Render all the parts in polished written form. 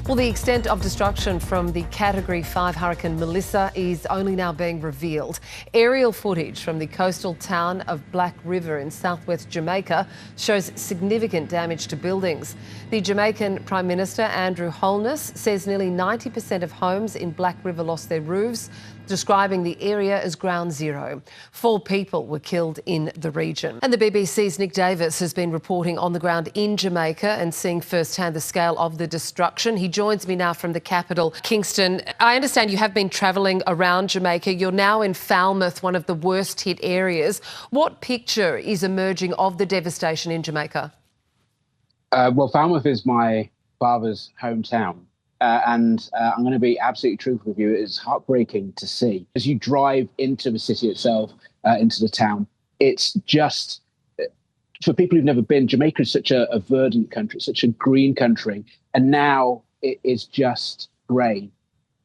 Well, the extent of destruction from the Category 5 Hurricane Melissa is only now being revealed. Aerial footage from the coastal town of Black River in southwest Jamaica shows significant damage to buildings. The Jamaican Prime Minister, Andrew Holness, says nearly 90% of homes in Black River lost their roofs, describing the area as ground zero. 4 people were killed in the region. And the BBC's Nick Davis has been reporting on the ground in Jamaica and seeing firsthand the scale of the destruction. He joins me now from the capital, Kingston. I understand you have been travelling around Jamaica. You're now in Falmouth, one of the worst hit areas. What picture is emerging of the devastation in Jamaica? Well, Falmouth is my father's hometown. I'm going to be absolutely truthful with you. It's heartbreaking to see. As you drive into the city itself, into the town, it's just, for people who've never been, Jamaica is such a verdant country, such a green country. And now it is just grey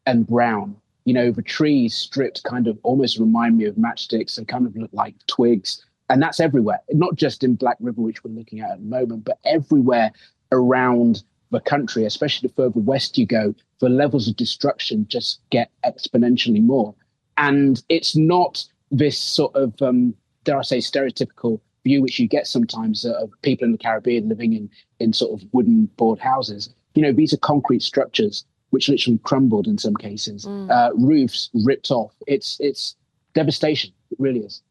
and brown. You know, the trees stripped kind of almost remind me of matchsticks. They kind of look like twigs. And that's everywhere, not just in Black River, which we're looking at the moment, but everywhere around the country, especially the further west you go, the levels of destruction just get exponentially more. And it's not this sort of, dare I say, stereotypical view which you get sometimes of people in the Caribbean living in sort of wooden board houses. You know, these are concrete structures which literally crumbled in some cases, roofs ripped off. It's devastation. It really is.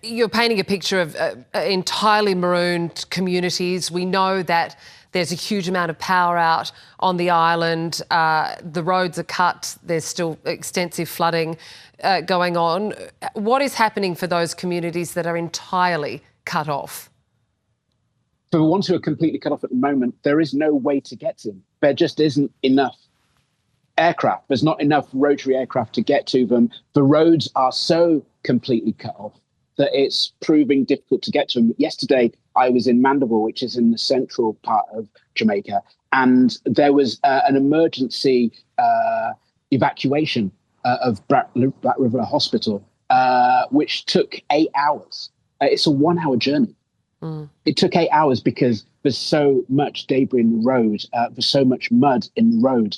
You're painting a picture of entirely marooned communities. We know that there's a huge amount of power out on the island. The roads are cut. There's still extensive flooding going on. What is happening for those communities that are entirely cut off? For the ones who are completely cut off at the moment, there is no way to get to them. There just isn't enough aircraft. There's not enough rotary aircraft to get to them. The roads are so completely cut off that it's proving difficult to get to them. Yesterday, I was in Mandeville, which is in the central part of Jamaica, and there was an emergency evacuation of Black River Hospital, which took 8 hours. It's a 1-hour journey. It took 8 hours because there's so much debris in the road. There's so much mud in the road.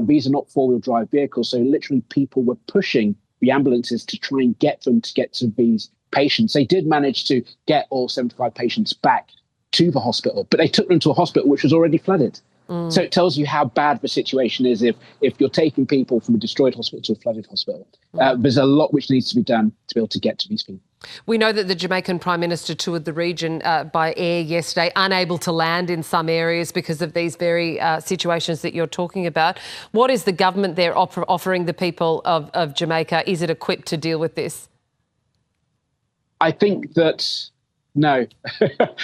These are not four-wheel drive vehicles, so literally people were pushing the ambulances to try and get them to get to these patients. They did manage to get all 75 patients back to the hospital, but they took them to a hospital which was already flooded. So it tells you how bad the situation is if you're taking people from a destroyed hospital to a flooded hospital. There's a lot which needs to be done to be able to get to these people. We know that the Jamaican Prime Minister toured the region by air yesterday, unable to land in some areas because of these very situations that you're talking about. What is the government there offering the people of Jamaica? Is it equipped to deal with this? I think that no.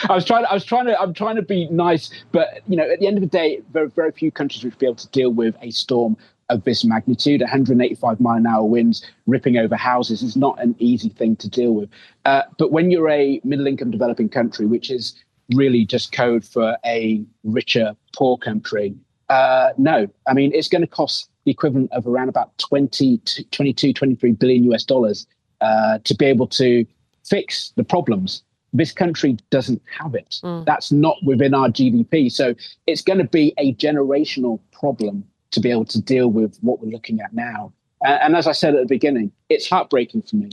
I'm trying to be nice, but you know, at the end of the day, there are very few countries which will be able to deal with a storm of this magnitude. 185-mile-an-hour winds ripping over houses is not an easy thing to deal with. But when you're a middle-income developing country, which is really just code for a richer poor country, no. I mean, it's going to cost the equivalent of around about 23 billion US dollars to be able to fix the problems. This country doesn't have it. That's not within our GDP. So it's going to be a generational problem to be able to deal with what we're looking at now. And as I said at the beginning, it's heartbreaking for me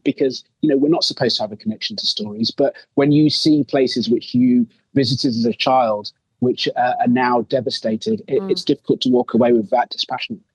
because, you know, we're not supposed to have a connection to stories. But when you see places which you visited as a child, which are now devastated, it's difficult to walk away with that dispassionately.